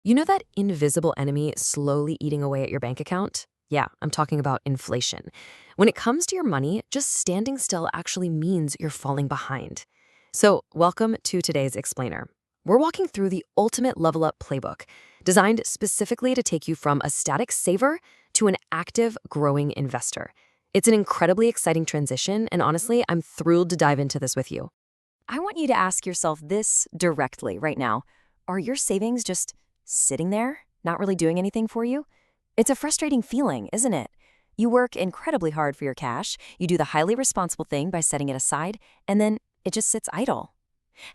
You know that invisible enemy slowly eating away at your bank account? Yeah, I'm talking about inflation. When it comes to your money, just standing still actually means you're falling behind. So, welcome to today's explainer. We're walking through the ultimate level up playbook, designed specifically to take you from a static saver to an active, growing investor. It's an incredibly exciting transition, and honestly, I'm thrilled to dive into this with you. I want you to ask yourself this directly right now. Are your savings just sitting there, not really doing anything for you? It's a frustrating feeling, isn't it? You work incredibly hard for your cash, you do the highly responsible thing by setting it aside, and then it just sits idle.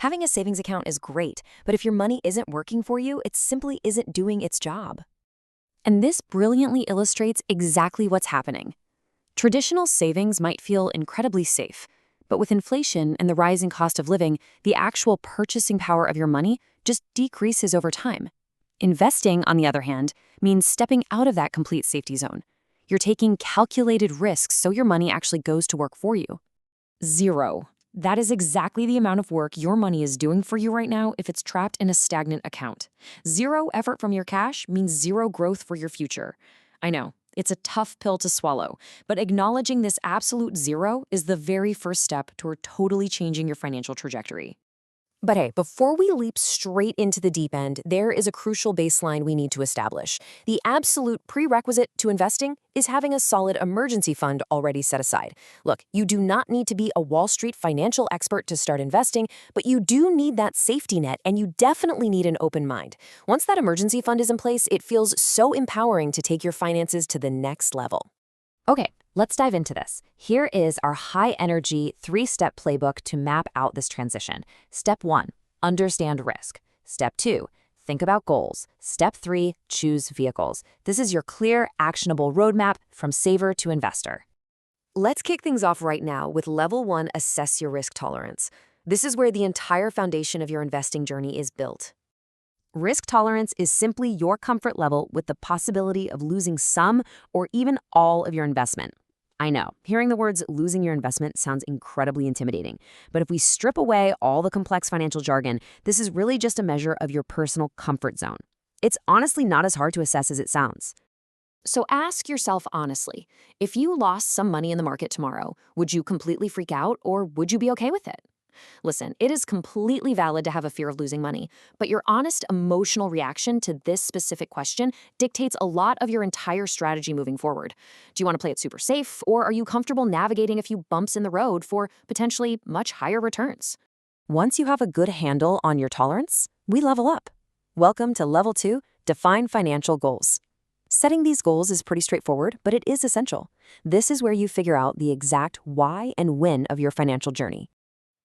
Having a savings account is great, but if your money isn't working for you, it simply isn't doing its job. And this brilliantly illustrates exactly what's happening. Traditional savings might feel incredibly safe, but with inflation and the rising cost of living, the actual purchasing power of your money just decreases over time. Investing, on the other hand, means stepping out of that complete safety zone. You're taking calculated risks so your money actually goes to work for you. Zero. That is exactly the amount of work your money is doing for you right now if it's trapped in a stagnant account. Zero effort from your cash means zero growth for your future. I know, it's a tough pill to swallow, but acknowledging this absolute zero is the very first step toward totally changing your financial trajectory. But hey, before we leap straight into the deep end, there is a crucial baseline we need to establish. The absolute prerequisite to investing is having a solid emergency fund already set aside. Look, you do not need to be a Wall Street financial expert to start investing, but you do need that safety net, and you definitely need an open mind. Once that emergency fund is in place, it feels so empowering to take your finances to the next level. Okay, let's dive into this. Here is our high-energy, three-step playbook to map out this transition. Step 1, understand risk. Step 2, think about goals. Step 3, choose vehicles. This is your clear, actionable roadmap from saver to investor. Let's kick things off right now with Level 1, assess your risk tolerance. This is where the entire foundation of your investing journey is built. Risk tolerance is simply your comfort level with the possibility of losing some or even all of your investment. I know, hearing the words losing your investment sounds incredibly intimidating, but if we strip away all the complex financial jargon, this is really just a measure of your personal comfort zone. It's honestly not as hard to assess as it sounds. So ask yourself honestly, if you lost some money in the market tomorrow, would you completely freak out or would you be okay with it? Listen, it is completely valid to have a fear of losing money, but your honest emotional reaction to this specific question dictates a lot of your entire strategy moving forward. Do you want to play it super safe, or are you comfortable navigating a few bumps in the road for potentially much higher returns? Once you have a good handle on your tolerance, we level up. Welcome to Level 2, Define Financial Goals. Setting these goals is pretty straightforward, but it is essential. This is where you figure out the exact why and when of your financial journey.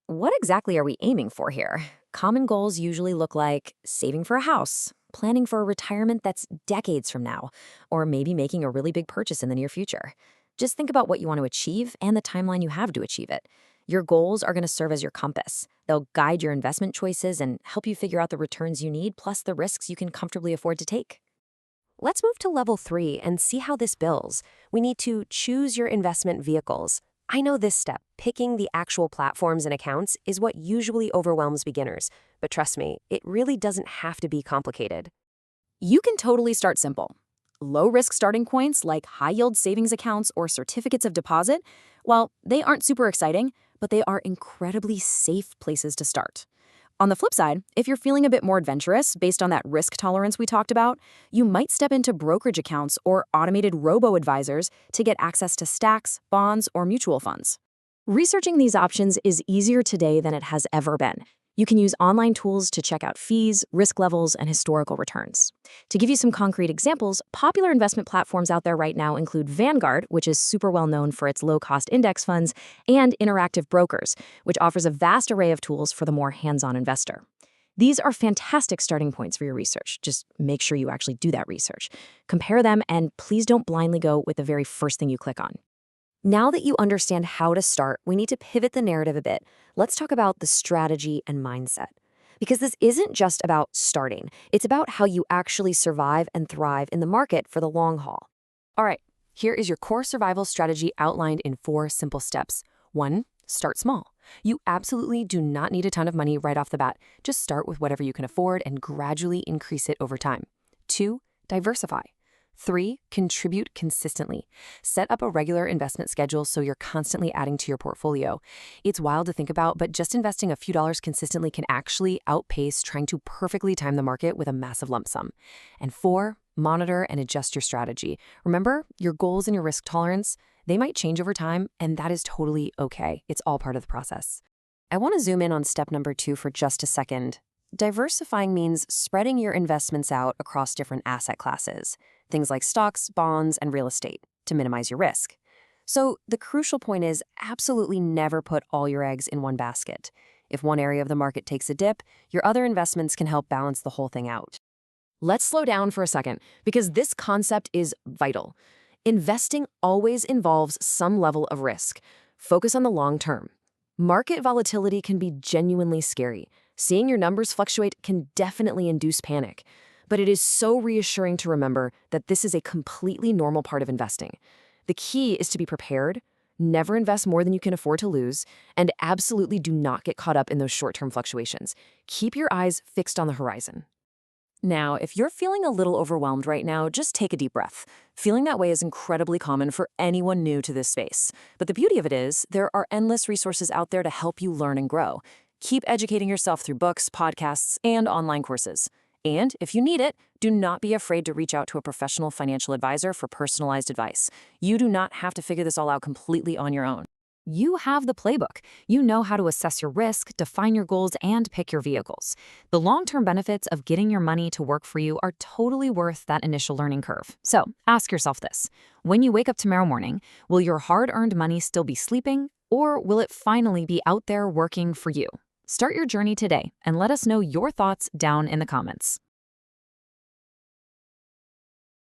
What exactly are we aiming for here? Common goals usually look like saving for a house, planning for a retirement that's decades from now, or maybe making a really big purchase in the near future. Just think about what you want to achieve and the timeline you have to achieve it. Your goals are going to serve as your compass. They'll guide your investment choices and help you figure out the returns you need, plus the risks you can comfortably afford to take. Let's move to Level 3 and see how this builds. We need to choose your investment vehicles. I know this step, picking the actual platforms and accounts, is what usually overwhelms beginners. But trust me, it really doesn't have to be complicated. You can totally start simple. Low-risk starting points like high-yield savings accounts or certificates of deposit, well, they aren't super exciting, but they are incredibly safe places to start. On the flip side, if you're feeling a bit more adventurous based on that risk tolerance we talked about, you might step into brokerage accounts or automated robo-advisors to get access to stacks, bonds, or mutual funds. Researching these options is easier today than it has ever been. You can use online tools to check out fees, risk levels, and historical returns. To give you some concrete examples, popular investment platforms out there right now include Vanguard, which is super well known for its low-cost index funds, and Interactive Brokers, which offers a vast array of tools for the more hands-on investor. These are fantastic starting points for your research. Just make sure you actually do that research. Compare them, and please don't blindly go with the very first thing you click on. Now that you understand how to start, we need to pivot the narrative a bit. Let's talk about the strategy and mindset. Because this isn't just about starting. It's about how you actually survive and thrive in the market for the long haul. All right, here is your core survival strategy outlined in 4 simple steps. 1, start small. You absolutely do not need a ton of money right off the bat. Just start with whatever you can afford and gradually increase it over time. 2. Diversify. 3. Contribute consistently. Set up a regular investment schedule so you're constantly adding to your portfolio. It's wild to think about, but just investing a few dollars consistently can actually outpace trying to perfectly time the market with a massive lump sum. And 4. Monitor and adjust your strategy. Remember, your goals and your risk tolerance, they might change over time, and that is totally okay. It's all part of the process. I want to zoom in on step number 2 for just a second. Diversifying means spreading your investments out across different asset classes, things like stocks, bonds, and real estate, to minimize your risk. So the crucial point is absolutely never put all your eggs in one basket. If one area of the market takes a dip, your other investments can help balance the whole thing out. Let's slow down for a second, because this concept is vital. Investing always involves some level of risk. Focus on the long term. Market volatility can be genuinely scary. Seeing your numbers fluctuate can definitely induce panic. But it is so reassuring to remember that this is a completely normal part of investing. The key is to be prepared, never invest more than you can afford to lose, and absolutely do not get caught up in those short-term fluctuations. Keep your eyes fixed on the horizon. Now, if you're feeling a little overwhelmed right now, just take a deep breath. Feeling that way is incredibly common for anyone new to this space. But the beauty of it is, there are endless resources out there to help you learn and grow. Keep educating yourself through books, podcasts, and online courses. And if you need it, do not be afraid to reach out to a professional financial advisor for personalized advice. You do not have to figure this all out completely on your own. You have the playbook. You know how to assess your risk, define your goals, and pick your vehicles. The long-term benefits of getting your money to work for you are totally worth that initial learning curve. So ask yourself this. When you wake up tomorrow morning, will your hard-earned money still be sleeping, or will it finally be out there working for you? Start your journey today and let us know your thoughts down in the comments.